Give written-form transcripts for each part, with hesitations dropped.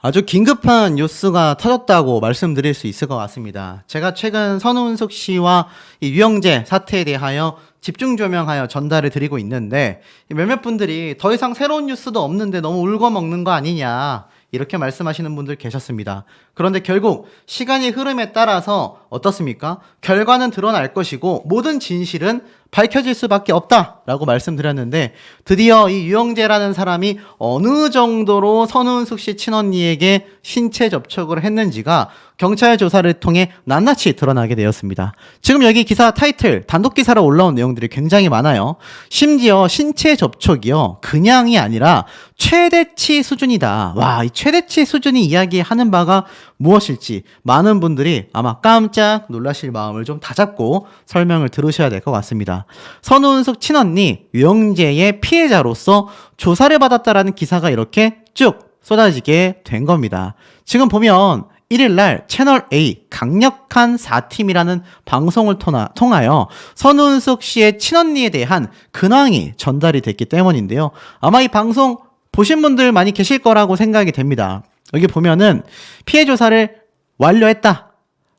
아주 긴급한 뉴스가 터졌다고 말씀드릴 수 있을 것 같습니다. 제가 최근 선우은숙 씨와 이 유영재 사태에 대하여 집중 조명하여 전달을 드리고 있는데 몇몇 분들이 더 이상 새로운 뉴스도 없는데 너무 울고 먹는 거 아니냐 이렇게 말씀하시는 분들 계셨습니다. 그런데 결국 시간의 흐름에 따라서 어떻습니까? 결과는 드러날 것이고 모든 진실은 밝혀질 수밖에 없다라고 말씀드렸는데 드디어 이 유영재라는 사람이 어느 정도로 선우은숙 씨 친언니에게 신체 접촉을 했는지가 경찰 조사를 통해 낱낱이 드러나게 되었습니다. 지금 여기 기사 타이틀 단독 기사로 올라온 내용들이 굉장히 많아요. 심지어 신체 접촉이요 그냥이 아니라 최대치 수준이다. 와, 이 최대치 수준이 이야기하는 바가 무엇일지 많은 분들이 아마 깜짝 놀라실 마음을 좀 다잡고 설명을 들으셔야 될 것 같습니다. 선우은숙 친언니 유영재의 피해자로서 조사를 받았다라는 기사가 이렇게 쭉 쏟아지게 된 겁니다. 지금 보면 1일날 채널A 강력한 4팀이라는 방송을 통하여 선우은숙 씨의 친언니에 대한 근황이 전달이 됐기 때문인데요. 아마 이 방송 보신 분들 많이 계실 거라고 생각이 됩니다. 여기 보면은 피해 조사를 완료했다.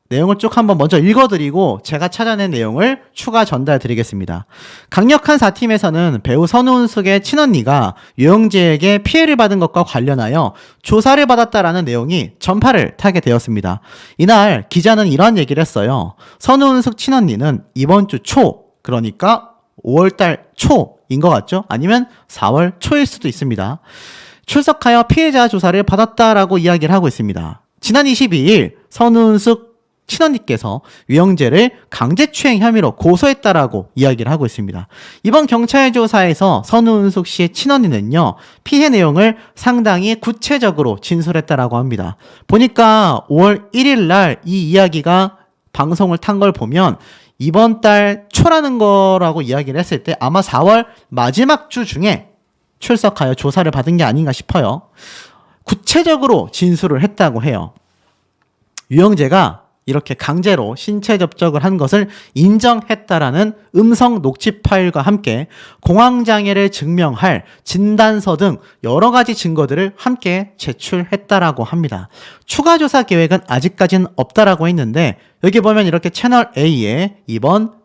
내용을 쭉 한번 먼저 읽어드리고 제가 찾아낸 내용을 추가 전달드리겠습니다. 강력한 4팀에서는 배우 선우은숙의 친언니가 유영재에게 피해를 받은 것과 관련하여 조사를 받았다라는 내용이 전파를 타게 되었습니다. 이날 기자는 이러한 얘기를 했어요. 선우은숙 친언니는 이번 주 초, 그러니까 5월달 초인 것 같죠? 아니면 4월 초일 수도 있습니다. 출석하여 피해자 조사를 받았다라고 이야기를 하고 있습니다. 지난 22일 선우은숙 친언니께서 유영재를 강제추행 혐의로 고소했다라고 이야기를 하고 있습니다. 이번 경찰 조사에서 선우은숙 씨의 친언니는요, 피해 내용을 상당히 구체적으로 진술했다라고 합니다. 보니까 5월 1일 날 이 이야기가 방송을 탄 걸 보면 이번 달 초라는 거라고 이야기를 했을 때 아마 4월 마지막 주 중에 출석하여 조사를 받은 게 아닌가 싶어요. 구체적으로 진술을 했다고 해요. 유영재가 이렇게 강제로 신체 접촉을 한 것을 인정했다라는 음성 녹취 파일과 함께 공황장애를 증명할 진단서 등 여러 가지 증거들을 함께 제출했다라고 합니다. 추가 조사 계획은 아직까지는 없다라고 했는데 여기 보면 이렇게 채널 A에 이번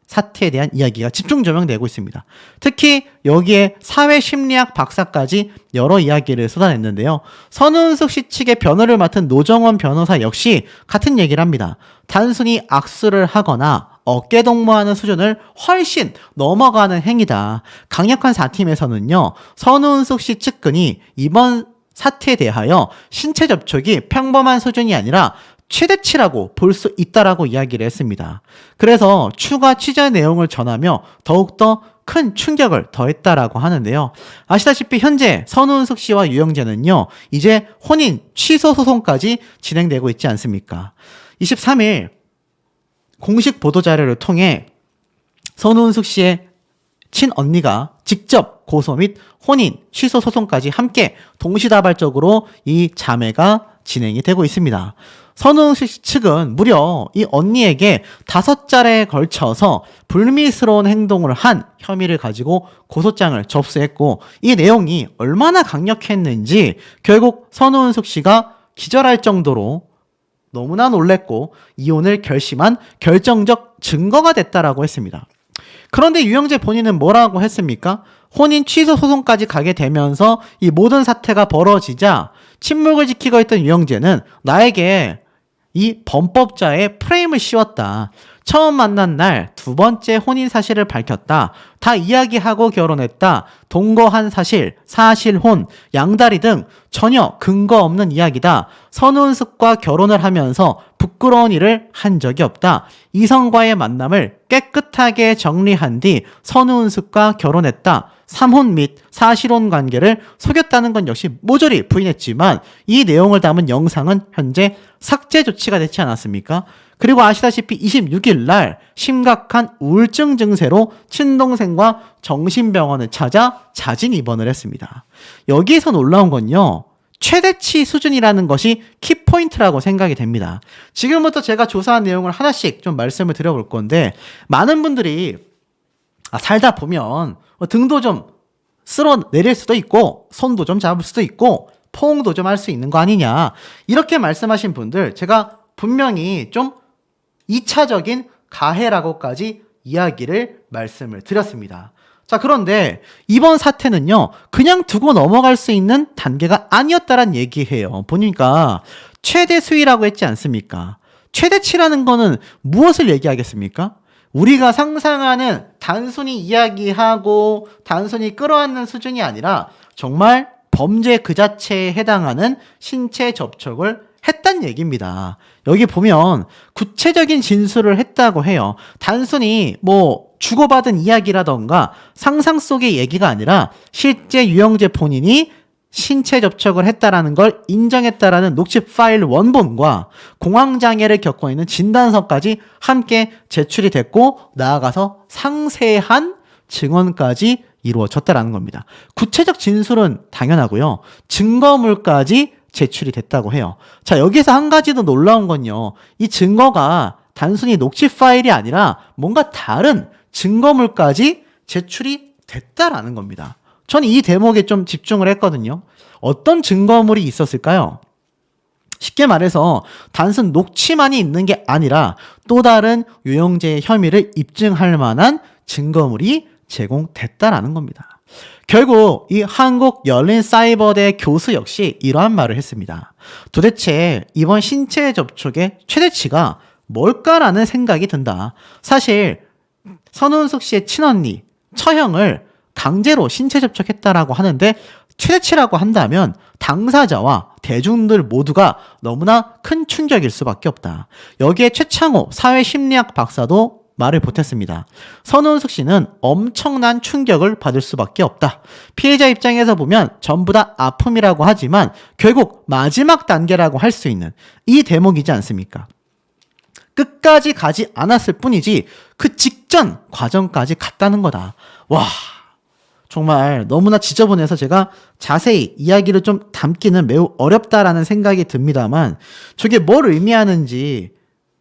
사태에 대한 이야기가 집중 조명되고 있습니다. 특히 여기에 사회심리학 박사까지 여러 이야기를 쏟아냈는데요. 선우은숙 씨 측의 변호를 맡은 노정원 변호사 역시 같은 얘기를 합니다. 단순히 악수를 하거나 어깨 동무하는 수준을 훨씬 넘어가는 행위다. 강력한 4팀에서는요. 선우은숙 씨 측근이 이번 사태에 대하여 신체 접촉이 평범한 수준이 아니라 최대치라고 볼 수 있다라고 이야기를 했습니다. 그래서 추가 취재 내용을 전하며 더욱더 큰 충격을 더했다라고 하는데요. 아시다시피 현재 선우은숙 씨와 유영재는요, 이제 혼인 취소 소송까지 진행되고 있지 않습니까? 23일 공식 보도자료를 통해 선우은숙 씨의 친언니가 직접 고소 및 혼인 취소 소송까지 함께 동시다발적으로 이 자매가 진행이 되고 있습니다. 선우은숙 씨 측은 무려 이 언니에게 5차례에 걸쳐서 불미스러운 행동을 한 혐의를 가지고 고소장을 접수했고 이 내용이 얼마나 강력했는지 결국 선우은숙 씨가 기절할 정도로 너무나 놀랬고 이혼을 결심한 결정적 증거가 됐다라고 했습니다. 그런데 유영재 본인은 뭐라고 했습니까? 혼인 취소 소송까지 가게 되면서 이 모든 사태가 벌어지자 침묵을 지키고 있던 유영재는 나에게 이 범법자의 프레임을 씌웠다. 처음 만난 날 2번째 혼인 사실을 밝혔다. 다 이야기하고 결혼했다. 동거한 사실, 사실혼, 양다리 등 전혀 근거 없는 이야기다. 선우은숙과 결혼을 하면서 부끄러운 일을 한 적이 없다. 이성과의 만남을 깨끗하게 정리한 뒤 선우은숙과 결혼했다. 3혼 및 사실혼 관계를 속였다는 건 역시 모조리 부인했지만 이 내용을 담은 영상은 현재 삭제 조치가 되지 않았습니까? 그리고 아시다시피 26일 날 심각한 우울증 증세로 친동생과 정신병원을 찾아 자진 입원을 했습니다. 여기에서 놀라운 건요. 최대치 수준이라는 것이 키포인트라고 생각이 됩니다. 지금부터 제가 조사한 내용을 하나씩 좀 말씀을 드려볼 건데 많은 분들이 살다 보면 등도 좀 쓸어 내릴 수도 있고 손도 좀 잡을 수도 있고 포옹도 좀 할 수 있는 거 아니냐. 이렇게 말씀하신 분들 제가 분명히 좀 2차적인 가해라고까지 이야기를 말씀을 드렸습니다. 자, 그런데 이번 사태는요, 그냥 두고 넘어갈 수 있는 단계가 아니었다란 얘기해요. 보니까 최대 수위라고 했지 않습니까? 최대치라는 거는 무엇을 얘기하겠습니까? 우리가 상상하는 단순히 이야기하고 단순히 끌어안는 수준이 아니라 정말 범죄 그 자체에 해당하는 신체 접촉을 했단 얘기입니다. 여기 보면 구체적인 진술을 했다고 해요. 단순히 뭐 주고받은 이야기라던가 상상 속의 얘기가 아니라 실제 유영재 본인이 신체 접촉을 했다라는 걸 인정했다라는 녹취 파일 원본과 공황장애를 겪고 있는 진단서까지 함께 제출이 됐고 나아가서 상세한 증언까지 이루어졌다라는 겁니다. 구체적 진술은 당연하고요. 증거물까지 제출이 됐다고 해요. 자, 여기서 한 가지 더 놀라운 건요. 이 증거가 단순히 녹취 파일이 아니라 뭔가 다른 증거물까지 제출이 됐다라는 겁니다. 저는 이 대목에 좀 집중을 했거든요. 어떤 증거물이 있었을까요? 쉽게 말해서 단순 녹취만이 있는 게 아니라 또 다른 유영재의 혐의를 입증할 만한 증거물이 제공됐다라는 겁니다. 결국 이 한국열린사이버대 교수 역시 이러한 말을 했습니다. 도대체 이번 신체 접촉의 최대치가 뭘까라는 생각이 든다. 사실 선우은숙 씨의 친언니 처형을 강제로 신체 접촉했다라고 하는데 최대치라고 한다면 당사자와 대중들 모두가 너무나 큰 충격일 수밖에 없다. 여기에 최창호 사회심리학 박사도 말을 보탰습니다. 선우은숙 씨는 엄청난 충격을 받을 수밖에 없다. 피해자 입장에서 보면 전부 다 아픔이라고 하지만 결국 마지막 단계라고 할 수 있는 이 대목이지 않습니까? 끝까지 가지 않았을 뿐이지 그 직전 과정까지 갔다는 거다. 와, 정말 너무나 지저분해서 제가 자세히 이야기를 좀 담기는 매우 어렵다라는 생각이 듭니다만 저게 뭘 의미하는지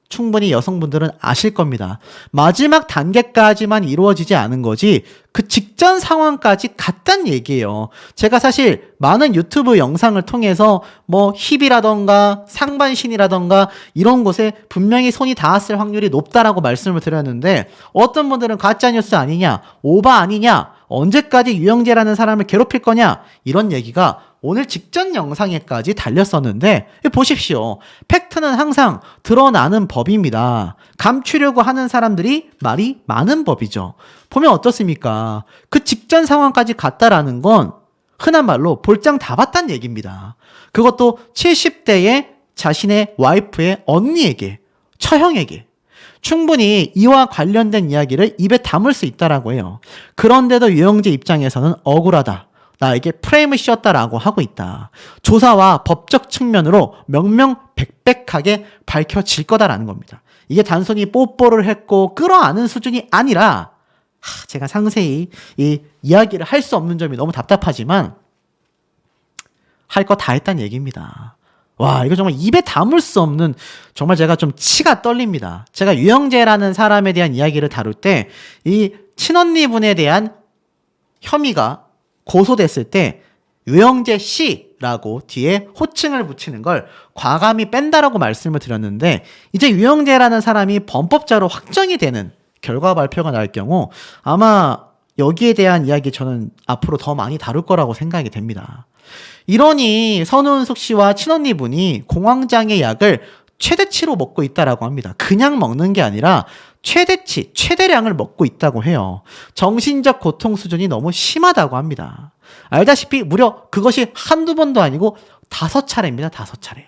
충분히 여성분들은 아실 겁니다. 마지막 단계까지만 이루어지지 않은 거지 그 직전 상황까지 갔단 얘기예요. 제가 사실 많은 유튜브 영상을 통해서 뭐 힙이라던가 상반신이라던가 이런 곳에 분명히 손이 닿았을 확률이 높다라고 말씀을 드렸는데 어떤 분들은 가짜뉴스 아니냐, 오바 아니냐, 언제까지 유영재라는 사람을 괴롭힐 거냐 이런 얘기가 오늘 직전 영상에까지 달렸었는데 보십시오. 팩트는 항상 드러나는 법입니다. 감추려고 하는 사람들이 말이 많은 법이죠. 보면 어떻습니까? 그 직전 상황까지 갔다라는 건 흔한 말로 볼장 다 봤다는 얘기입니다. 그것도 70대의 자신의 와이프의 언니에게, 처형에게 충분히 이와 관련된 이야기를 입에 담을 수 있다라고 해요. 그런데도 유영재 입장에서는 억울하다. 나에게 프레임을 씌웠다라고 하고 있다. 조사와 법적 측면으로 명명백백하게 밝혀질 거다라는 겁니다. 이게 단순히 뽀뽀를 했고 끌어안은 수준이 아니라 제가 상세히 이 이야기를 할 수 없는 점이 너무 답답하지만 할 거 다 했다는 얘기입니다. 와, 이거 정말 입에 담을 수 없는, 정말 제가 좀 치가 떨립니다. 제가 유영재라는 사람에 대한 이야기를 다룰 때 이 친언니분에 대한 혐의가 고소됐을 때 유영재 씨라고 뒤에 호칭을 붙이는 걸 과감히 뺀다라고 말씀을 드렸는데 이제 유영재라는 사람이 범법자로 확정이 되는 결과 발표가 날 경우 아마 여기에 대한 이야기 저는 앞으로 더 많이 다룰 거라고 생각이 됩니다. 이러니 선우은숙 씨와 친언니분이 공황장애 약을 최대치로 먹고 있다라고 합니다. 그냥 먹는 게 아니라 최대치, 최대량을 먹고 있다고 해요. 정신적 고통 수준이 너무 심하다고 합니다. 알다시피 무려 그것이 한두 번도 아니고 5차례입니다. 5차례.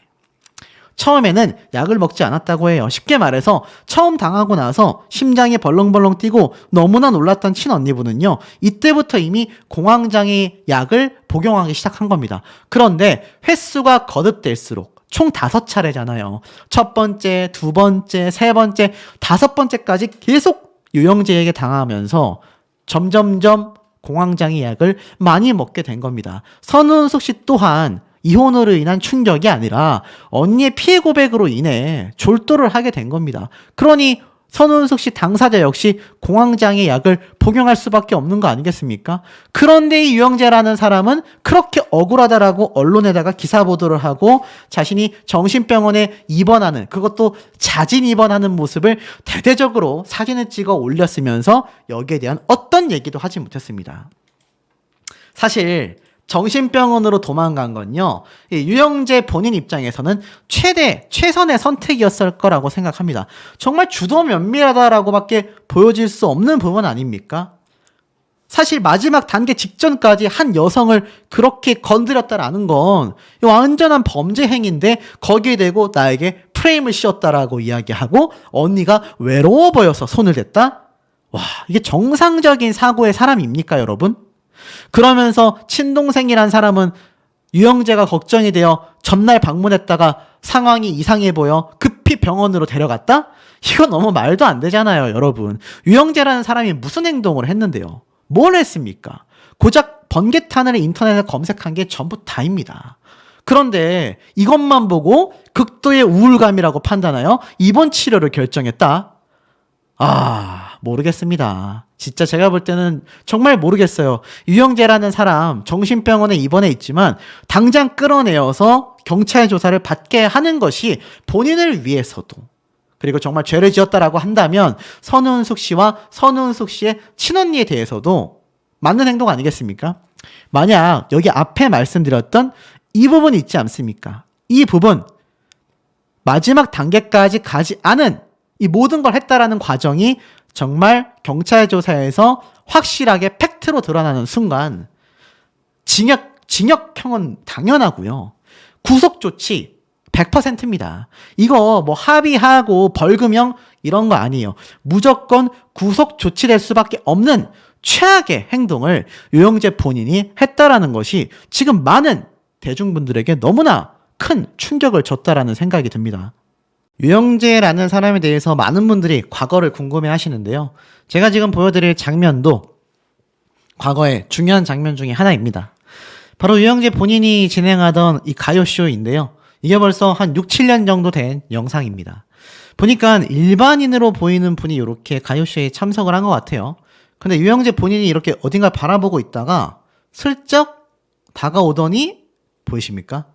처음에는 약을 먹지 않았다고 해요. 쉽게 말해서 처음 당하고 나서 심장이 벌렁벌렁 뛰고 너무나 놀랐던 친언니분은요. 이때부터 이미 공황장애 약을 복용하기 시작한 겁니다. 그런데 횟수가 거듭될수록 총 5차례잖아요. 첫 번째, 두 번째, 세 번째, 5번째까지 계속 유영재에게 당하면서 점점점 공황장애 약을 많이 먹게 된 겁니다. 선우은숙 씨 또한 이혼으로 인한 충격이 아니라 언니의 피해 고백으로 인해 졸도를 하게 된 겁니다. 그러니 선우은숙 씨 당사자 역시 공황장애 약을 복용할 수밖에 없는 거 아니겠습니까? 그런데 이 유영재라는 사람은 그렇게 억울하다라고 언론에다가 기사 보도를 하고 자신이 정신병원에 입원하는, 그것도 자진 입원하는 모습을 대대적으로 사진을 찍어 올렸으면서 여기에 대한 어떤 얘기도 하지 못했습니다. 사실 정신병원으로 도망간 건요, 이 유영재 본인 입장에서는 최선의 선택이었을 거라고 생각합니다. 정말 주도 면밀하다라고밖에 보여질 수 없는 부분 아닙니까? 사실 마지막 단계 직전까지 한 여성을 그렇게 건드렸다라는 건 완전한 범죄 행위인데, 거기에 대고 나에게 프레임을 씌웠다라고 이야기하고 언니가 외로워 보여서 손을 댔다? 와, 이게 정상적인 사고의 사람입니까, 여러분? 그러면서 친동생이란 사람은 유영재가 걱정이 되어 전날 방문했다가 상황이 이상해 보여 급히 병원으로 데려갔다? 이건 너무 말도 안 되잖아요, 여러분. 유영재라는 사람이 무슨 행동을 했는데요? 뭘 했습니까? 고작 번개탄을 인터넷에 검색한 게 전부 다입니다. 그런데 이것만 보고 극도의 우울감이라고 판단하여 입원 치료를 결정했다? 모르겠습니다. 진짜 제가 볼 때는 정말 모르겠어요. 유영재라는 사람 정신병원에 입원해 있지만 당장 끌어내어서 경찰 조사를 받게 하는 것이 본인을 위해서도, 그리고 정말 죄를 지었다라고 한다면 선우은숙 씨와 선우은숙 씨의 친언니에 대해서도 맞는 행동 아니겠습니까? 만약 여기 앞에 말씀드렸던 이 부분 있지 않습니까? 이 부분, 마지막 단계까지 가지 않은 이 모든 걸 했다라는 과정이 정말 경찰 조사에서 확실하게 팩트로 드러나는 순간 징역형은 당연하고요. 구속 조치 100%입니다. 이거 뭐 합의하고 벌금형 이런 거 아니에요. 무조건 구속 조치될 수밖에 없는 최악의 행동을 유영재 본인이 했다라는 것이 지금 많은 대중분들에게 너무나 큰 충격을 줬다라는 생각이 듭니다. 유영재라는 사람에 대해서 많은 분들이 과거를 궁금해 하시는데요. 제가 지금 보여드릴 장면도 과거의 중요한 장면 중에 하나입니다. 바로 유영재 본인이 진행하던 이 가요쇼인데요. 이게 벌써 한 6, 7년 정도 된 영상입니다. 보니까 일반인으로 보이는 분이 이렇게 가요쇼에 참석을 한 것 같아요. 근데 유영재 본인이 이렇게 어딘가 바라보고 있다가 슬쩍 다가오더니 보이십니까?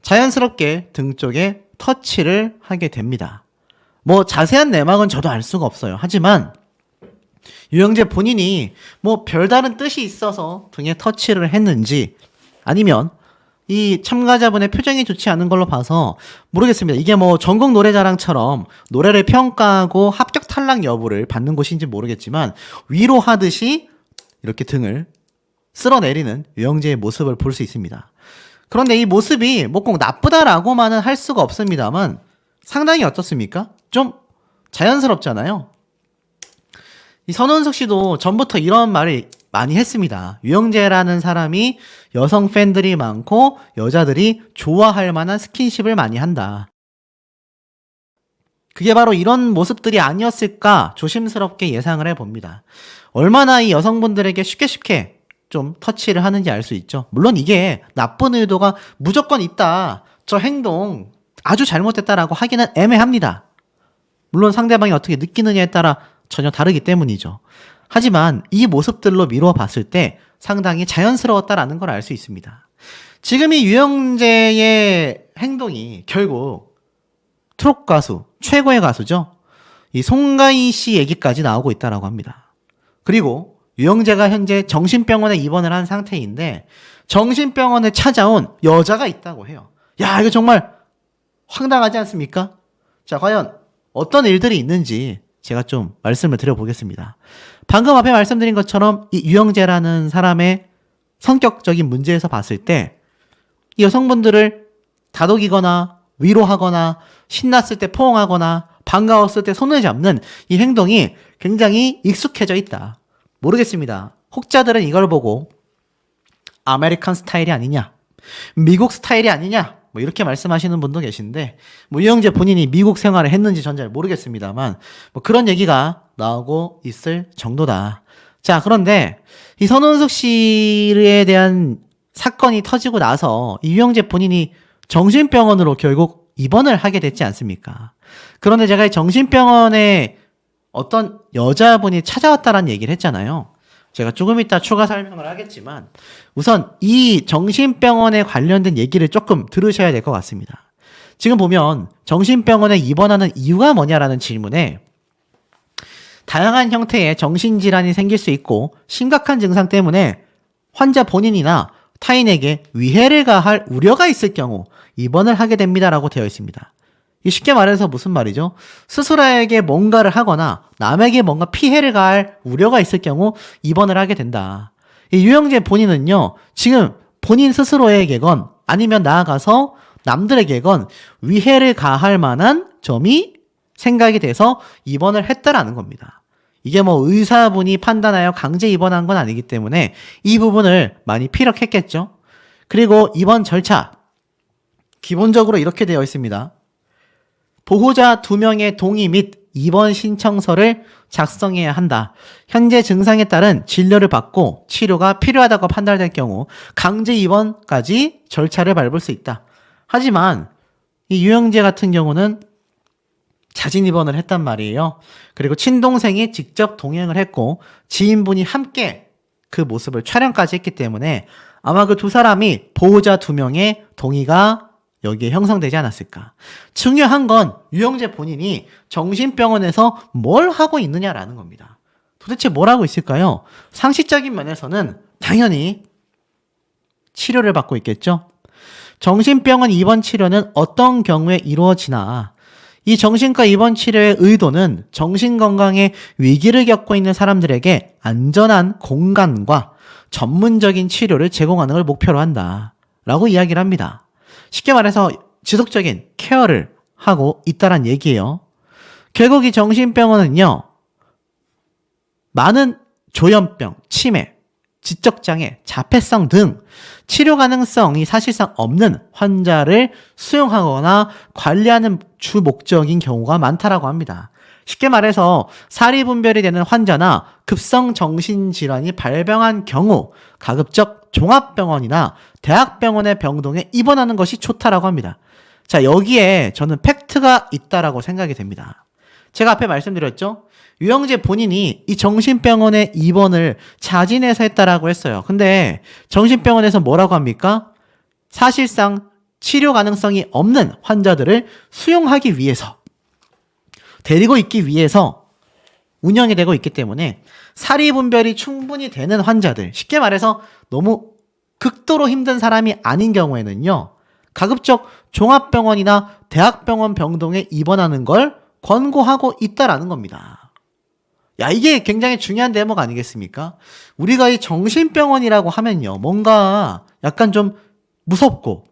자연스럽게 등 쪽에 터치를 하게 됩니다. 뭐 자세한 내막은 저도 알 수가 없어요. 하지만 유영재 본인이 뭐 별다른 뜻이 있어서 등에 터치를 했는지, 아니면 이 참가자분의 표정이 좋지 않은 걸로 봐서 모르겠습니다. 이게 뭐 전국 노래자랑처럼 노래를 평가하고 합격 탈락 여부를 받는 곳인지 모르겠지만 위로하듯이 이렇게 등을 쓸어내리는 유영재의 모습을 볼 수 있습니다. 그런데 이 모습이 뭐 꼭 나쁘다라고만은 할 수가 없습니다만 상당히 어떻습니까? 좀 자연스럽잖아요. 이 선우은숙 씨도 전부터 이런 말을 많이 했습니다. 유영재라는 사람이 여성 팬들이 많고 여자들이 좋아할 만한 스킨십을 많이 한다. 그게 바로 이런 모습들이 아니었을까 조심스럽게 예상을 해봅니다. 얼마나 이 여성분들에게 쉽게 좀 터치를 하는지 알 수 있죠. 물론 이게 나쁜 의도가 무조건 있다, 저 행동 아주 잘못됐다라고 하기는 애매합니다. 물론 상대방이 어떻게 느끼느냐에 따라 전혀 다르기 때문이죠. 하지만 이 모습들로 미루어 봤을 때 상당히 자연스러웠다라는 걸 알 수 있습니다. 지금 이 유영재의 행동이 결국 트롯 가수, 최고의 가수죠. 이 송가인 씨 얘기까지 나오고 있다라고 합니다. 그리고 유영재가 현재 정신병원에 입원을 한 상태인데 정신병원에 찾아온 여자가 있다고 해요. 야, 이거 정말 황당하지 않습니까? 자, 과연 어떤 일들이 있는지 제가 좀 말씀을 드려보겠습니다. 방금 앞에 말씀드린 것처럼 이 유영재라는 사람의 성격적인 문제에서 봤을 때 이 여성분들을 다독이거나 위로하거나 신났을 때 포옹하거나 반가웠을 때 손을 잡는 이 행동이 굉장히 익숙해져 있다. 모르겠습니다. 혹자들은 이걸 보고 아메리칸 스타일이 아니냐, 미국 스타일이 아니냐, 뭐 이렇게 말씀하시는 분도 계신데, 뭐 유영재 본인이 미국 생활을 했는지 전 잘 모르겠습니다만 뭐 그런 얘기가 나오고 있을 정도다. 자, 그런데 이 선우은숙 씨에 대한 사건이 터지고 나서 이 유영재 본인이 정신병원으로 결국 입원을 하게 됐지 않습니까? 그런데 제가 이 정신병원에 어떤 여자분이 찾아왔다라는 얘기를 했잖아요. 제가 조금 이따 추가 설명을 하겠지만 우선 이 정신병원에 관련된 얘기를 조금 들으셔야 될 것 같습니다. 지금 보면 정신병원에 입원하는 이유가 뭐냐라는 질문에 다양한 형태의 정신질환이 생길 수 있고 심각한 증상 때문에 환자 본인이나 타인에게 위해를 가할 우려가 있을 경우 입원을 하게 됩니다라고 되어 있습니다. 쉽게 말해서 무슨 말이죠? 스스로에게 뭔가를 하거나 남에게 뭔가 피해를 가할 우려가 있을 경우 입원을 하게 된다. 이 유영재 본인은요, 지금 본인 스스로에게건 아니면 나아가서 남들에게건 위해를 가할 만한 점이 생각이 돼서 입원을 했다라는 겁니다. 이게 뭐 의사분이 판단하여 강제 입원한 건 아니기 때문에 이 부분을 많이 피력했겠죠. 그리고 입원 절차. 기본적으로 이렇게 되어 있습니다. 보호자 2명의 동의 및 입원 신청서를 작성해야 한다. 현재 증상에 따른 진료를 받고 치료가 필요하다고 판단될 경우 강제 입원까지 절차를 밟을 수 있다. 하지만 이 유영재 같은 경우는 자진 입원을 했단 말이에요. 그리고 친동생이 직접 동행을 했고 지인분이 함께 그 모습을 촬영까지 했기 때문에 아마 그 두 사람이 보호자 2명의 동의가 여기에 형성되지 않았을까. 중요한 건 유영재 본인이 정신병원에서 뭘 하고 있느냐라는 겁니다. 도대체 뭘 하고 있을까요? 상식적인 면에서는 당연히 치료를 받고 있겠죠. 정신병원 입원 치료는 어떤 경우에 이루어지나 이 정신과 입원 치료의 의도는 정신건강에 위기를 겪고 있는 사람들에게 안전한 공간과 전문적인 치료를 제공하는 걸 목표로 한다 라고 이야기를 합니다. 쉽게 말해서 지속적인 케어를 하고 있다란 얘기예요. 결국 이 정신병원은요, 많은 조현병, 치매, 지적장애, 자폐성 등 치료 가능성이 사실상 없는 환자를 수용하거나 관리하는 주 목적인 경우가 많다라고 합니다. 쉽게 말해서 사리분별이 되는 환자나 급성 정신질환이 발병한 경우 가급적 종합병원이나 대학병원의 병동에 입원하는 것이 좋다라고 합니다. 자, 여기에 저는 팩트가 있다라고 생각이 됩니다. 제가 앞에 말씀드렸죠? 유영재 본인이 이 정신병원에 입원을 자진해서 했다라고 했어요. 근데 정신병원에서 뭐라고 합니까? 사실상 치료 가능성이 없는 환자들을 수용하기 위해서, 데리고 있기 위해서 운영이 되고 있기 때문에 사리분별이 충분히 되는 환자들, 쉽게 말해서 너무 극도로 힘든 사람이 아닌 경우에는요, 가급적 종합병원이나 대학병원 병동에 입원하는 걸 권고하고 있다라는 겁니다. 야, 이게 굉장히 중요한 대목 아니겠습니까? 우리가 이 정신병원이라고 하면요, 뭔가 약간 좀 무섭고,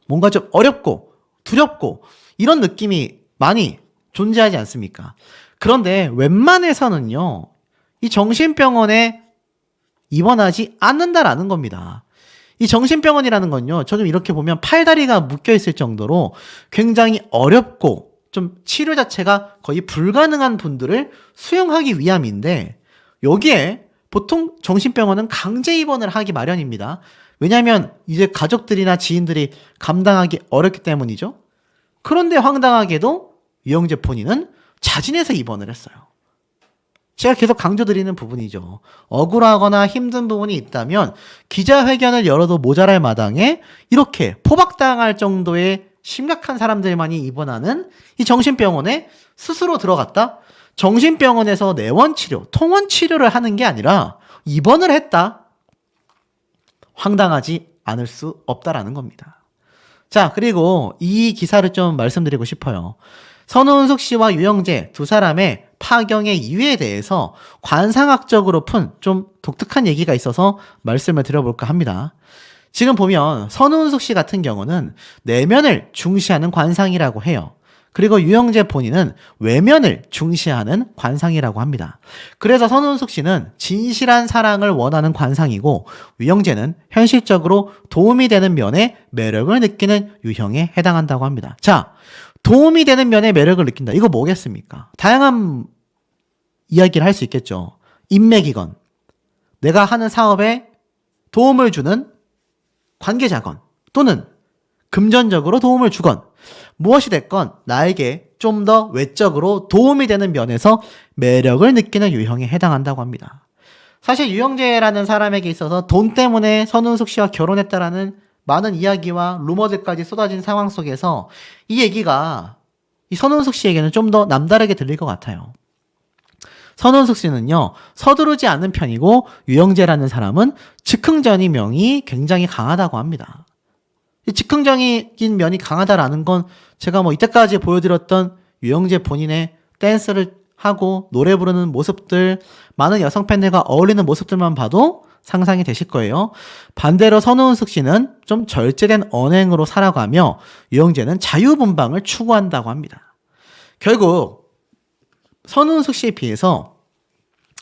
뭔가 좀 어렵고, 두렵고, 이런 느낌이 많이 존재하지 않습니까? 그런데 웬만해서는요, 이 정신병원에 입원하지 않는다라는 겁니다. 이 정신병원이라는 건요, 저 좀 이렇게 보면 팔다리가 묶여있을 정도로 굉장히 어렵고 좀 치료 자체가 거의 불가능한 분들을 수용하기 위함인데, 여기에 보통 정신병원은 강제 입원을 하기 마련입니다. 왜냐하면 이제 가족들이나 지인들이 감당하기 어렵기 때문이죠. 그런데 황당하게도 유영재 본인은 자진해서 입원을 했어요. 제가 계속 강조드리는 부분이죠. 억울하거나 힘든 부분이 있다면 기자회견을 열어도 모자랄 마당에 이렇게 포박당할 정도의 심각한 사람들만이 입원하는 이 정신병원에 스스로 들어갔다? 정신병원에서 내원치료, 통원치료를 하는 게 아니라 입원을 했다? 황당하지 않을 수 없다라는 겁니다. 자, 그리고 이 기사를 좀 말씀드리고 싶어요. 선우은숙 씨와 유영재 두 사람의 파경의 이유에 대해서 관상학적으로 푼 좀 독특한 얘기가 있어서 말씀을 드려볼까 합니다. 지금 보면 선우은숙 씨 같은 경우는 내면을 중시하는 관상이라고 해요. 그리고 유영재 본인은 외면을 중시하는 관상이라고 합니다. 그래서 선우은숙 씨는 진실한 사랑을 원하는 관상이고, 유영재는 현실적으로 도움이 되는 면에 매력을 느끼는 유형에 해당한다고 합니다. 자, 도움이 되는 면에 매력을 느낀다. 이거 뭐겠습니까? 다양한 이야기를 할 수 있겠죠. 인맥이건, 내가 하는 사업에 도움을 주는 관계자건, 또는 금전적으로 도움을 주건 무엇이 됐건 나에게 좀 더 외적으로 도움이 되는 면에서 매력을 느끼는 유형에 해당한다고 합니다. 사실 유영재라는 사람에게 있어서 돈 때문에 선운숙 씨와 결혼했다라는 많은 이야기와 루머들까지 쏟아진 상황 속에서 이 얘기가 이 선운숙 씨에게는 좀 더 남다르게 들릴 것 같아요. 선운숙 씨는요, 서두르지 않는 편이고 유영재라는 사람은 즉흥적인 굉장히 강하다고 합니다. 이 즉흥적인 면이 강하다라는 건 제가 이때까지 보여드렸던 유영재 본인의 댄스를 하고 노래 부르는 모습들, 많은 여성 팬들과 어울리는 모습들만 봐도 상상이 되실 거예요. 반대로 선운숙 씨는 좀 절제된 언행으로 살아가며 유영재는 자유분방을 추구한다고 합니다. 결국 선운숙 씨에 비해서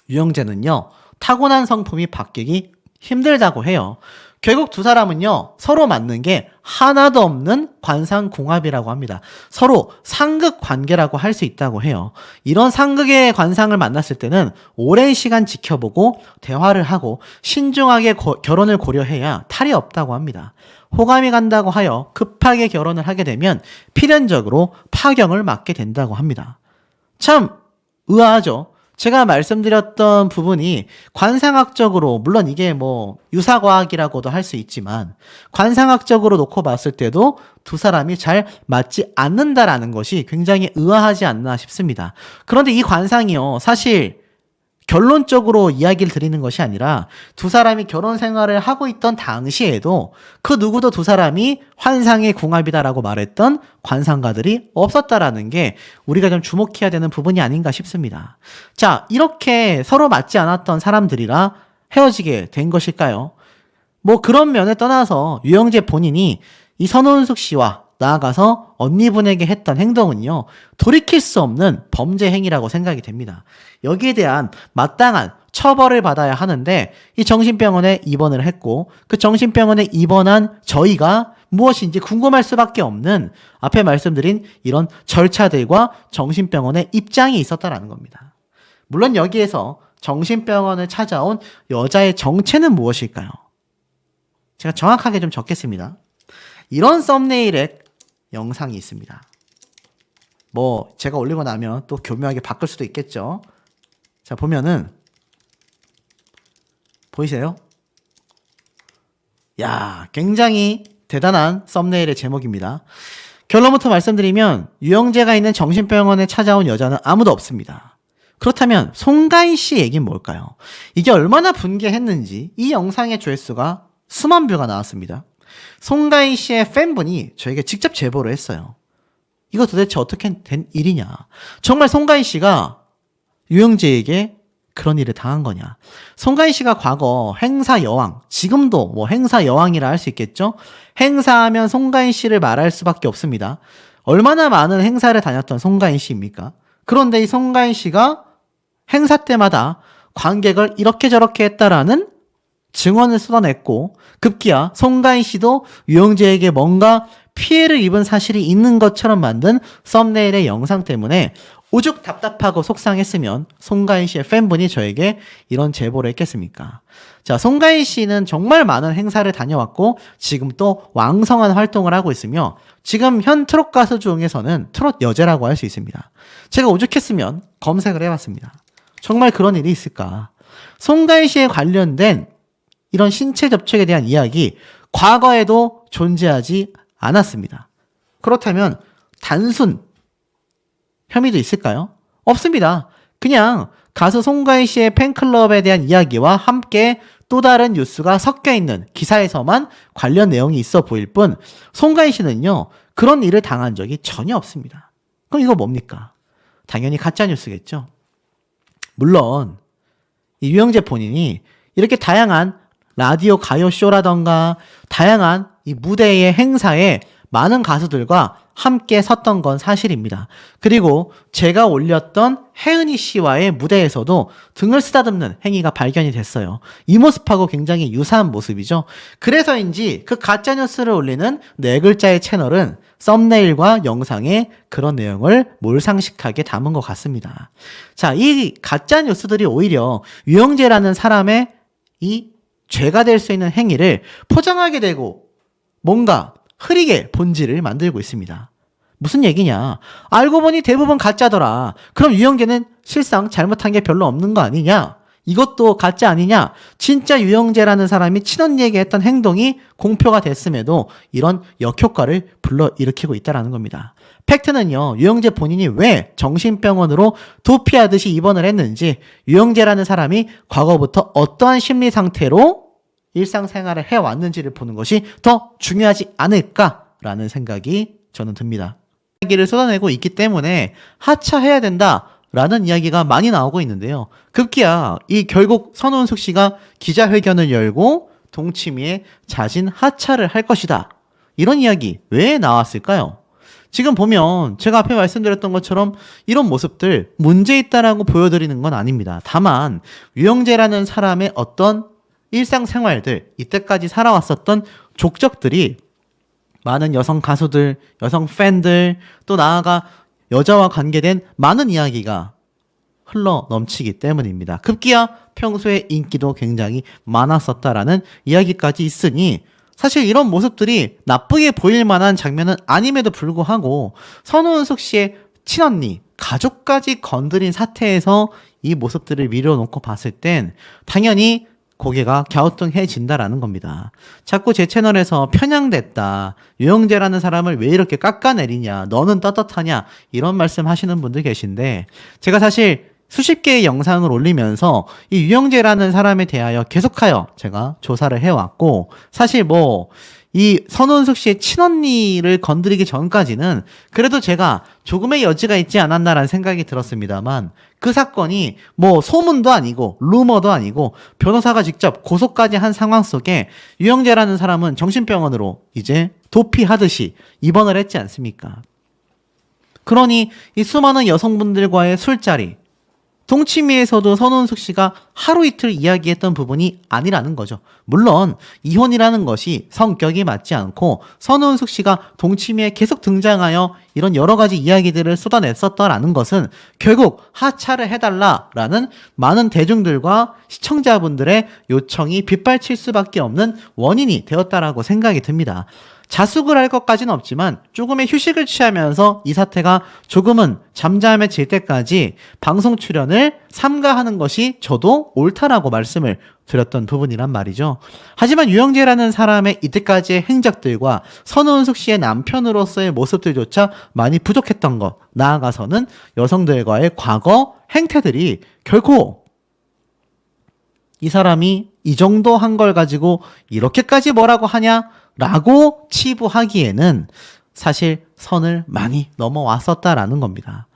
유영재는요, 타고난 성품이 바뀌기 힘들다고 해요. 결국 두 사람은요, 서로 맞는 게 하나도 없는 관상궁합이라고 합니다. 서로 상극 관계라고 할 수 있다고 해요. 이런 상극의 관상을 만났을 때는 오랜 시간 지켜보고 대화를 하고 신중하게 결혼을 고려해야 탈이 없다고 합니다. 호감이 간다고 하여 급하게 결혼을 하게 되면 필연적으로 파경을 맞게 된다고 합니다. 참 의아하죠? 제가 말씀드렸던 부분이 관상학적으로, 물론 이게 유사과학이라고도 할 수 있지만 관상학적으로 놓고 봤을 때도 두 사람이 잘 맞지 않는다라는 것이 굉장히 의아하지 않나 싶습니다. 그런데 이 관상이요, 사실 결론적으로 이야기를 드리는 것이 아니라 두 사람이 결혼 생활을 하고 있던 당시에도 그 누구도 두 사람이 환상의 궁합이다라고 말했던 관상가들이 없었다라는 게 우리가 좀 주목해야 되는 부분이 아닌가 싶습니다. 자, 이렇게 서로 맞지 않았던 사람들이라 헤어지게 된 것일까요? 그런 면에 떠나서 유영재 본인이 이 선운숙 씨와 나아가서 언니분에게 했던 행동은요, 돌이킬 수 없는 범죄 행위라고 생각이 됩니다. 여기에 대한 마땅한 처벌을 받아야 하는데 이 정신병원에 입원을 했고 그 정신병원에 입원한 저희가 무엇인지 궁금할 수밖에 없는 앞에 말씀드린 이런 절차들과 정신병원의 입장이 있었다라는 겁니다. 물론 여기에서 정신병원을 찾아온 여자의 정체는 무엇일까요? 제가 정확하게 좀 적겠습니다. 이런 썸네일의 영상이 있습니다. 제가 올리고 나면 또 교묘하게 바꿀 수도 있겠죠. 자, 보면은 보이세요? 야, 굉장히 대단한 썸네일의 제목입니다. 결론부터 말씀드리면 유영재가 있는 정신병원에 찾아온 여자는 아무도 없습니다. 그렇다면 송가인 씨 얘기는 뭘까요? 이게 얼마나 분개했는지 이 영상의 조회수가 수만 뷰가 나왔습니다. 송가인 씨의 팬분이 저에게 직접 제보를 했어요. 이거 도대체 어떻게 된 일이냐? 정말 송가인 씨가 유영재에게 그런 일을 당한 거냐? 송가인 씨가 과거 행사 여왕, 지금도 행사 여왕이라 할 수 있겠죠? 행사하면 송가인 씨를 말할 수밖에 없습니다. 얼마나 많은 행사를 다녔던 송가인 씨입니까? 그런데 이 송가인 씨가 행사 때마다 관객을 이렇게 저렇게 했다라는 증언을 쏟아냈고 급기야 송가인 씨도 유영재에게 뭔가 피해를 입은 사실이 있는 것처럼 만든 썸네일의 영상 때문에 오죽 답답하고 속상했으면 송가인 씨의 팬분이 저에게 이런 제보를 했겠습니까? 자, 송가인 씨는 정말 많은 행사를 다녀왔고 지금 또 왕성한 활동을 하고 있으며 지금 현 트롯 가수 중에서는 트롯 여제라고 할 수 있습니다. 제가 오죽했으면 검색을 해봤습니다. 정말 그런 일이 있을까? 송가인 씨에 관련된 이런 신체 접촉에 대한 이야기 과거에도 존재하지 않았습니다. 그렇다면 단순 혐의도 있을까요? 없습니다. 그냥 가수 송가인 씨의 팬클럽에 대한 이야기와 함께 또 다른 뉴스가 섞여 있는 기사에서만 관련 내용이 있어 보일 뿐 송가인 씨는요, 그런 일을 당한 적이 전혀 없습니다. 그럼 이거 뭡니까? 당연히 가짜 뉴스겠죠. 물론 이 유영재 본인이 이렇게 다양한 라디오 가요쇼라던가 다양한 이 무대의 행사에 많은 가수들과 함께 섰던 건 사실입니다. 그리고 제가 올렸던 혜은이 씨와의 무대에서도 등을 쓰다듬는 행위가 발견이 됐어요. 이 모습하고 굉장히 유사한 모습이죠. 그래서인지 그 가짜뉴스를 올리는 네 글자의 채널은 썸네일과 영상에 그런 내용을 몰상식하게 담은 것 같습니다. 자, 이 가짜뉴스들이 오히려 유영재라는 사람의 이 죄가 될 수 있는 행위를 포장하게 되고 뭔가 흐리게 본질을 만들고 있습니다. 무슨 얘기냐? 알고 보니 대부분 가짜더라. 그럼 유영재는 실상 잘못한 게 별로 없는 거 아니냐? 이것도 가짜 아니냐? 진짜 유영재라는 사람이 친언니에게 했던 행동이 공표가 됐음에도 이런 역효과를 불러일으키고 있다는 겁니다. 팩트는요, 유영재 본인이 왜 정신병원으로 도피하듯이 입원을 했는지, 유영재라는 사람이 과거부터 어떠한 심리 상태로 일상생활을 해왔는지를 보는 것이 더 중요하지 않을까라는 생각이 저는 듭니다. 이야기를 쏟아내고 있기 때문에 하차해야 된다라는 이야기가 많이 나오고 있는데요. 급기야 결국 선우은숙 씨가 기자회견을 열고 동치미에 자진 하차를 할 것이다. 이런 이야기 왜 나왔을까요? 지금 보면 제가 앞에 말씀드렸던 것처럼 이런 모습들 문제 있다라고 보여드리는 건 아닙니다. 다만 유영재라는 사람의 어떤 일상생활들, 이때까지 살아왔었던 족적들이 많은 여성 가수들, 여성 팬들, 또 나아가 여자와 관계된 많은 이야기가 흘러 넘치기 때문입니다. 급기야 평소에 인기도 굉장히 많았었다라는 이야기까지 있으니 사실 이런 모습들이 나쁘게 보일 만한 장면은 아님에도 불구하고 선우은숙 씨의 친언니, 가족까지 건드린 사태에서 이 모습들을 밀어놓고 봤을 땐 당연히 고개가 갸우뚱해진다라는 겁니다. 자꾸 제 채널에서 편향됐다, 유영재라는 사람을 왜 이렇게 깎아내리냐, 너는 떳떳하냐, 이런 말씀 하시는 분들 계신데, 제가 사실 수십 개의 영상을 올리면서 이 유영재라는 사람에 대하여 계속하여 제가 조사를 해왔고, 사실 이 선우은숙 씨의 친언니를 건드리기 전까지는 그래도 제가 조금의 여지가 있지 않았나라는 생각이 들었습니다만, 그 사건이 소문도 아니고 루머도 아니고 변호사가 직접 고소까지 한 상황 속에 유영재라는 사람은 정신병원으로 이제 도피하듯이 입원을 했지 않습니까? 그러니 이 수많은 여성분들과의 술자리, 동치미에서도 선우은숙 씨가 하루 이틀 이야기했던 부분이 아니라는 거죠. 물론 이혼이라는 것이 성격이 맞지 않고 선우은숙 씨가 동치미에 계속 등장하여 이런 여러 가지 이야기들을 쏟아냈었다라는 것은 결국 하차를 해달라라는 많은 대중들과 시청자분들의 요청이 빗발칠 수밖에 없는 원인이 되었다라고 생각이 듭니다. 자숙을 할 것까지는 없지만 조금의 휴식을 취하면서 이 사태가 조금은 잠잠해질 때까지 방송 출연을 삼가하는 것이 저도 옳다라고 말씀을 드렸던 부분이란 말이죠. 하지만 유영재라는 사람의 이때까지의 행적들과 선우은숙 씨의 남편으로서의 모습들조차 많이 부족했던 것, 나아가서는 여성들과의 과거 행태들이 결코 이 사람이 이 정도 한 걸 가지고 이렇게까지 뭐라고 하냐? 라고 치부하기에는 사실 선을 많이 넘어왔었다라는 겁니다.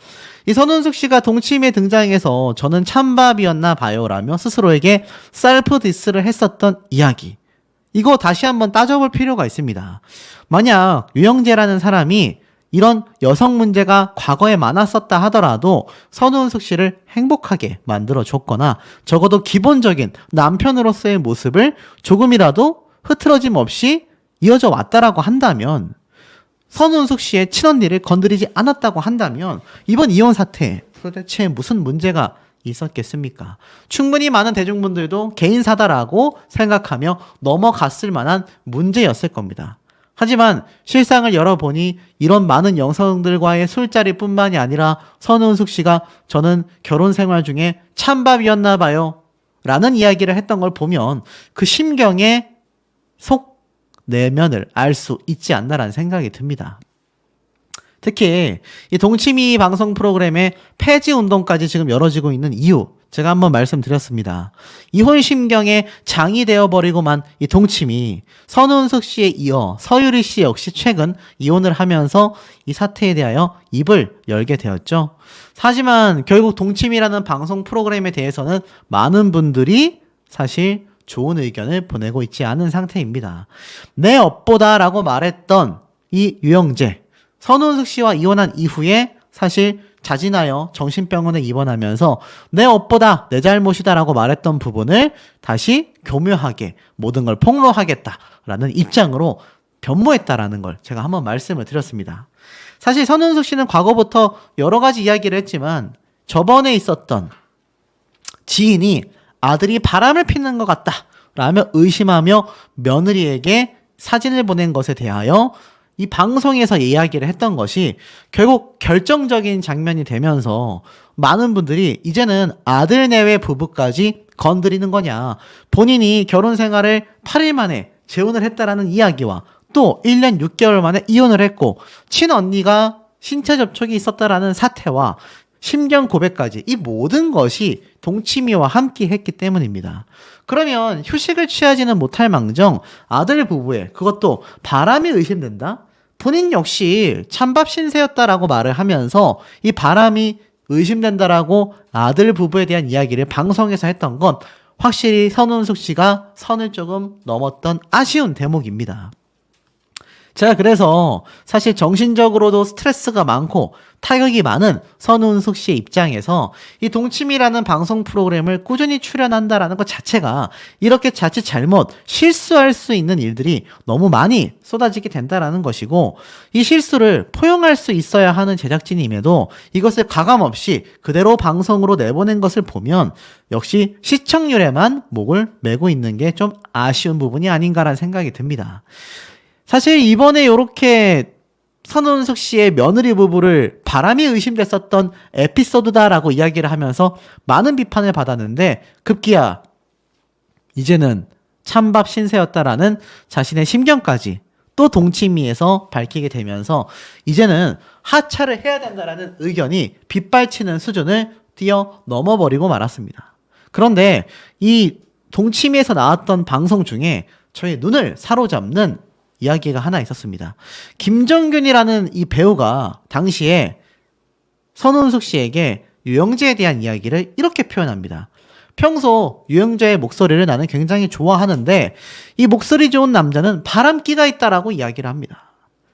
이 선우은숙 씨가 동치미에 등장해서 저는 찬밥이었나 봐요 라며 스스로에게 셀프 디스를 했었던 이야기, 이거 다시 한번 따져볼 필요가 있습니다. 만약 유영재라는 사람이 이런 여성 문제가 과거에 많았었다 하더라도 선우은숙 씨를 행복하게 만들어줬거나 적어도 기본적인 남편으로서의 모습을 조금이라도 흐트러짐 없이 이어져 왔다라고 한다면, 선우은숙 씨의 친언니를 건드리지 않았다고 한다면 이번 이혼 사태 도대체 무슨 문제가 있었겠습니까? 충분히 많은 대중분들도 개인사다라고 생각하며 넘어갔을 만한 문제였을 겁니다. 하지만 실상을 열어보니 이런 많은 여성들과의 술자리뿐만이 아니라 선우은숙 씨가 저는 결혼 생활 중에 찬밥이었나 봐요 라는 이야기를 했던 걸 보면 그 심경의 속 내면을 알 수 있지 않나라는 생각이 듭니다. 특히 이 동치미 방송 프로그램의 폐지 운동까지 지금 열어지고 있는 이유, 제가 한번 말씀드렸습니다. 이혼 심경에 장이 되어버리고만 이 동치미, 선우은숙 씨에 이어 서유리 씨 역시 최근 이혼을 하면서 이 사태에 대하여 입을 열게 되었죠. 하지만 결국 동치미라는 방송 프로그램에 대해서는 많은 분들이 사실 좋은 의견을 보내고 있지 않은 상태입니다. 내 업보다 라고 말했던 이 유영재, 선우은숙 씨와 이혼한 이후에 사실 자진하여 정신병원에 입원하면서 내 업보다 내 잘못이다 라고 말했던 부분을 다시 교묘하게 모든 걸 폭로하겠다라는 입장으로 변모했다라는 걸 제가 한번 말씀을 드렸습니다. 사실 선우은숙 씨는 과거부터 여러 가지 이야기를 했지만 저번에 있었던 지인이 아들이 바람을 피는 것 같다 라며 의심하며 며느리에게 사진을 보낸 것에 대하여 이 방송에서 이야기를 했던 것이 결국 결정적인 장면이 되면서 많은 분들이 이제는 아들 내외 부부까지 건드리는 거냐, 본인이 결혼 생활을 8일 만에 재혼을 했다라는 이야기와 또 1년 6개월 만에 이혼을 했고 친언니가 신체 접촉이 있었다라는 사태와 심경 고백까지, 이 모든 것이 동치미와 함께 했기 때문입니다. 그러면 휴식을 취하지는 못할 망정 아들 부부의, 그것도 바람이 의심된다? 본인 역시 찬밥 신세였다라고 말을 하면서 이 바람이 의심된다라고 아들 부부에 대한 이야기를 방송에서 했던 건 확실히 선운숙 씨가 선을 조금 넘었던 아쉬운 대목입니다. 제가 그래서 사실 정신적으로도 스트레스가 많고 타격이 많은 선운숙 씨의 입장에서 이 동치미라는 방송 프로그램을 꾸준히 출연한다라는 것 자체가 이렇게 자칫 잘못 실수할 수 있는 일들이 너무 많이 쏟아지게 된다라는 것이고, 이 실수를 포용할 수 있어야 하는 제작진임에도 이것을 가감없이 그대로 방송으로 내보낸 것을 보면 역시 시청률에만 목을 메고 있는 게 좀 아쉬운 부분이 아닌가라는 생각이 듭니다. 사실 이번에 이렇게 선운숙 씨의 며느리 부부를 바람이 의심됐었던 에피소드다라고 이야기를 하면서 많은 비판을 받았는데 급기야 이제는 찬밥 신세였다라는 자신의 심경까지 또 동치미에서 밝히게 되면서 이제는 하차를 해야 된다라는 의견이 빗발치는 수준을 뛰어넘어버리고 말았습니다. 그런데 이 동치미에서 나왔던 방송 중에 저의 눈을 사로잡는 이야기가 하나 있었습니다. 김정균이라는 이 배우가 당시에 선운숙 씨에게 유영재에 대한 이야기를 이렇게 표현합니다. 평소 유영재의 목소리를 나는 굉장히 좋아하는데 이 목소리 좋은 남자는 바람기가 있다라고 이야기를 합니다.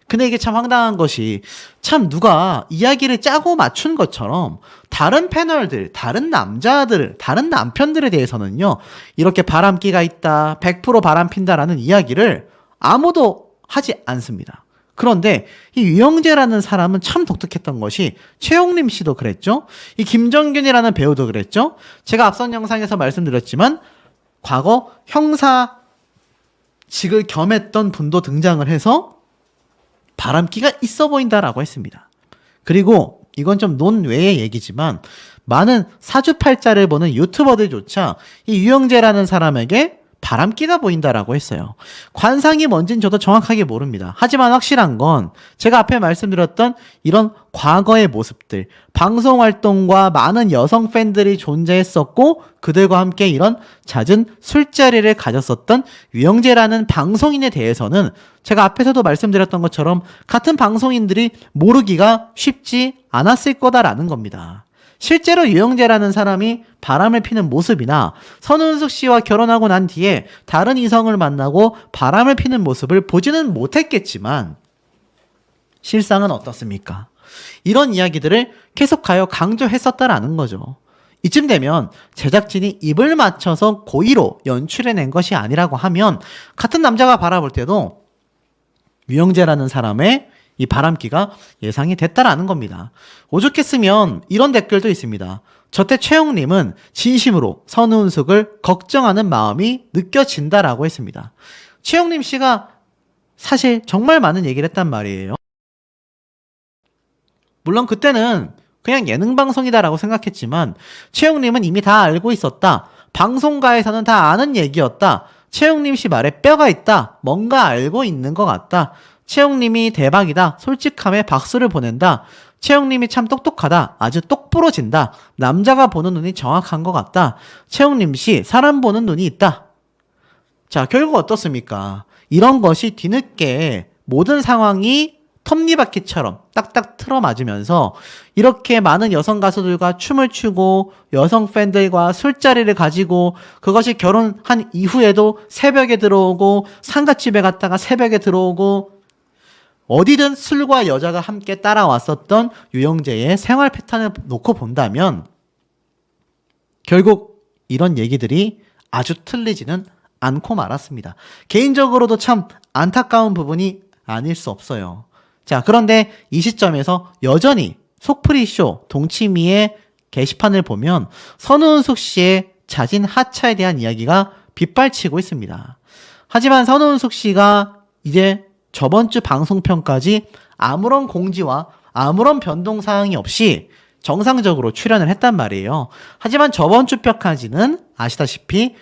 근데 이게 참 황당한 것이, 참 누가 이야기를 짜고 맞춘 것처럼 다른 패널들, 다른 남자들, 다른 남편들에 대해서는요, 이렇게 바람기가 있다, 100% 바람핀다라는 이야기를 아무도 하지 않습니다. 그런데 이 유영재라는 사람은 참 독특했던 것이, 최용림 씨도 그랬죠. 이 김정균이라는 배우도 그랬죠. 제가 앞선 영상에서 말씀드렸지만 과거 형사직을 겸했던 분도 등장을 해서 바람기가 있어 보인다라고 했습니다. 그리고 이건 좀 논외의 얘기지만 많은 사주팔자를 보는 유튜버들조차 이 유영재라는 사람에게 바람기가 보인다라고 했어요. 관상이 뭔진 저도 정확하게 모릅니다. 하지만 확실한 건 제가 앞에 말씀드렸던 이런 과거의 모습들, 방송 활동과 많은 여성 팬들이 존재했었고 그들과 함께 이런 잦은 술자리를 가졌었던 유영재라는 방송인에 대해서는 제가 앞에서도 말씀드렸던 것처럼 같은 방송인들이 모르기가 쉽지 않았을 거다라는 겁니다. 실제로 유영재라는 사람이 바람을 피는 모습이나 선운숙 씨와 결혼하고 난 뒤에 다른 이성을 만나고 바람을 피는 모습을 보지는 못했겠지만 실상은 어떻습니까? 이런 이야기들을 계속하여 강조했었다라는 거죠. 이쯤 되면 제작진이 입을 맞춰서 고의로 연출해낸 것이 아니라고 하면 같은 남자가 바라볼 때도 유영재라는 사람의 이 바람기가 예상이 됐다라는 겁니다. 오죽했으면 이런 댓글도 있습니다. 저때 최용님은 진심으로 선운숙을 걱정하는 마음이 느껴진다라고 했습니다. 최용림 씨가 사실 정말 많은 얘기를 했단 말이에요. 물론 그때는 그냥 예능 방송이다라고 생각했지만 최용님은 이미 다 알고 있었다. 방송가에서는 다 아는 얘기였다. 최용림 씨 말에 뼈가 있다. 뭔가 알고 있는 것 같다. 최용님이 대박이다. 솔직함에 박수를 보낸다. 최용님이 참 똑똑하다. 아주 똑부러진다. 남자가 보는 눈이 정확한 것 같다. 최용림 씨 사람 보는 눈이 있다. 자, 결국 어떻습니까? 이런 것이 뒤늦게 모든 상황이 톱니바퀴처럼 딱딱 틀어맞으면서 이렇게 많은 여성 가수들과 춤을 추고 여성 팬들과 술자리를 가지고 그것이 결혼한 이후에도 새벽에 들어오고 상가집에 갔다가 새벽에 들어오고 어디든 술과 여자가 함께 따라왔었던 유영재의 생활 패턴을 놓고 본다면 결국 이런 얘기들이 아주 틀리지는 않고 말았습니다. 개인적으로도 참 안타까운 부분이 아닐 수 없어요. 자, 그런데 이 시점에서 여전히 속풀이쇼 동치미의 게시판을 보면 선운숙 씨의 자진 하차에 대한 이야기가 빗발치고 있습니다. 하지만 선운숙 씨가 이제 저번 주 방송편까지 아무런 공지와 아무런 변동사항이 없이 정상적으로 출연을 했단 말이에요. 하지만 저번 주 편까지는 아시다시피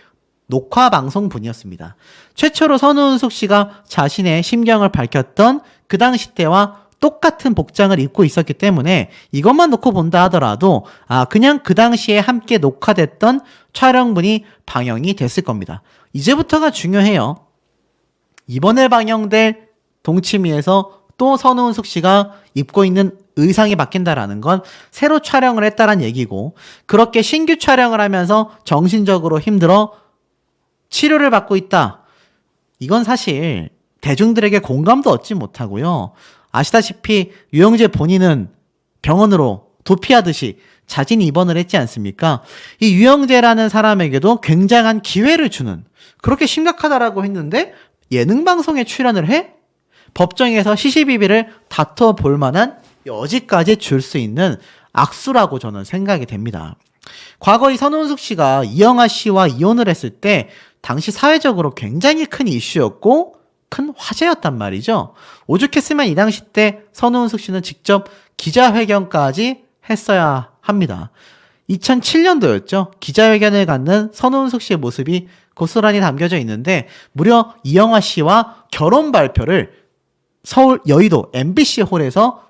녹화 방송분이었습니다. 최초로 선우은숙 씨가 자신의 심경을 밝혔던 그 당시 때와 똑같은 복장을 입고 있었기 때문에 이것만 놓고 본다 하더라도 그냥 그 당시에 함께 녹화됐던 촬영분이 방영이 됐을 겁니다. 이제부터가 중요해요. 이번에 방영될 동치미에서 또 선우은숙 씨가 입고 있는 의상이 바뀐다라는 건 새로 촬영을 했다란 얘기고, 그렇게 신규 촬영을 하면서 정신적으로 힘들어 치료를 받고 있다. 이건 사실 대중들에게 공감도 얻지 못하고요. 아시다시피 유영재 본인은 병원으로 도피하듯이 자진 입원을 했지 않습니까? 이 유영재라는 사람에게도 굉장한 기회를 주는, 그렇게 심각하다라고 했는데 예능 방송에 출연을 해? 법정에서 시시비비를 다퉈볼 만한 여지까지 줄 수 있는 악수라고 저는 생각이 됩니다. 과거 이 선우은숙 씨가 이영아 씨와 이혼을 했을 때 당시 사회적으로 굉장히 큰 이슈였고 큰 화제였단 말이죠. 오죽했으면 이 당시 때 선우은숙 씨는 직접 기자회견까지 했어야 합니다. 2007년도였죠. 기자회견을 갖는 선우은숙 씨의 모습이 고스란히 담겨져 있는데 무려 이영아 씨와 결혼 발표를 서울 여의도 MBC 홀에서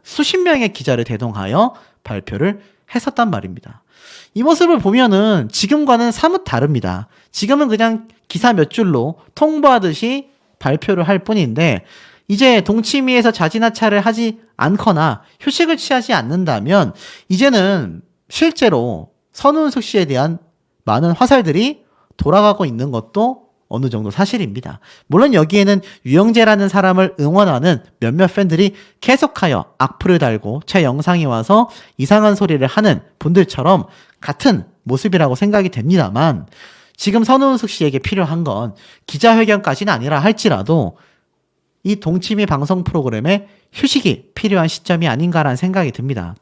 수십 명의 기자를 대동하여 발표를 했었단 말입니다. 이 모습을 보면은 지금과는 사뭇 다릅니다. 지금은 그냥 기사 몇 줄로 통보하듯이 발표를 할 뿐인데, 이제 동치미에서 자진하차를 하지 않거나 휴식을 취하지 않는다면 이제는 실제로 선우은숙 씨에 대한 많은 화살들이 돌아가고 있는 것도 어느 정도 사실입니다. 물론 여기에는 유영재라는 사람을 응원하는 몇몇 팬들이 계속하여 악플을 달고 제 영상에 와서 이상한 소리를 하는 분들처럼 같은 모습이라고 생각이 됩니다만, 지금 선우은숙 씨에게 필요한 건 기자회견까지는 아니라 할지라도 이 동치미 방송 프로그램에 휴식이 필요한 시점이 아닌가라는 생각이 듭니다.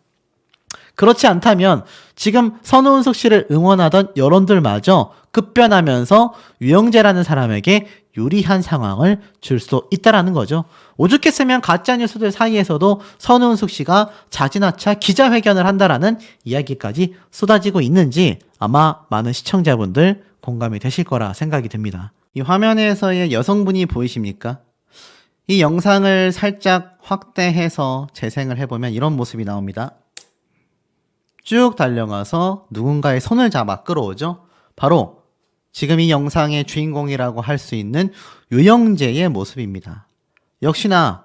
그렇지 않다면 지금 선우은숙 씨를 응원하던 여론들마저 급변하면서 유영재라는 사람에게 유리한 상황을 줄 수도 있다라는 거죠. 오죽했으면 가짜뉴스들 사이에서도 선우은숙 씨가 자진하차 기자회견을 한다라는 이야기까지 쏟아지고 있는지 아마 많은 시청자분들 공감이 되실 거라 생각이 듭니다. 이 화면에서의 여성분이 보이십니까? 이 영상을 살짝 확대해서 재생을 해보면 이런 모습이 나옵니다. 쭉 달려가서 누군가의 손을 잡아 끌어오죠. 바로 지금 이 영상의 주인공이라고 할 수 있는 유영재의 모습입니다. 역시나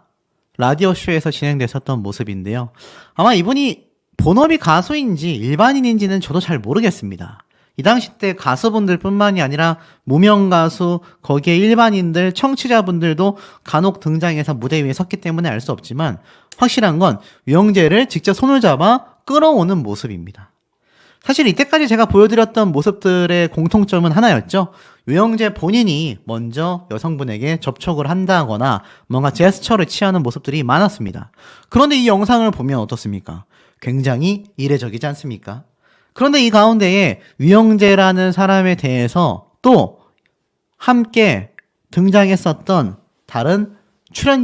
라디오쇼에서 진행됐었던 모습인데요. 아마 이분이 본업이 가수인지 일반인인지는 저도 잘 모르겠습니다. 이 당시 때 가수분들 뿐만이 아니라 무명 가수, 거기에 일반인들, 청취자분들도 간혹 등장해서 무대 위에 섰기 때문에 알 수 없지만 확실한 건 유영재를 직접 손을 잡아 끌어오는 모습입니다. 사실 이때까지 제가 보여드렸던 모습들의 공통점은 하나였죠. 유영재 본인이 먼저 여성분에게 접촉을 한다거나 뭔가 제스처를 취하는 모습들이 많았습니다. 그런데 이 영상을 보면 어떻습니까? 굉장히 이례적이지 않습니까? 그런데 이 가운데에 유영재라는 사람에 대해서 또 함께 등장했었던 다른 출연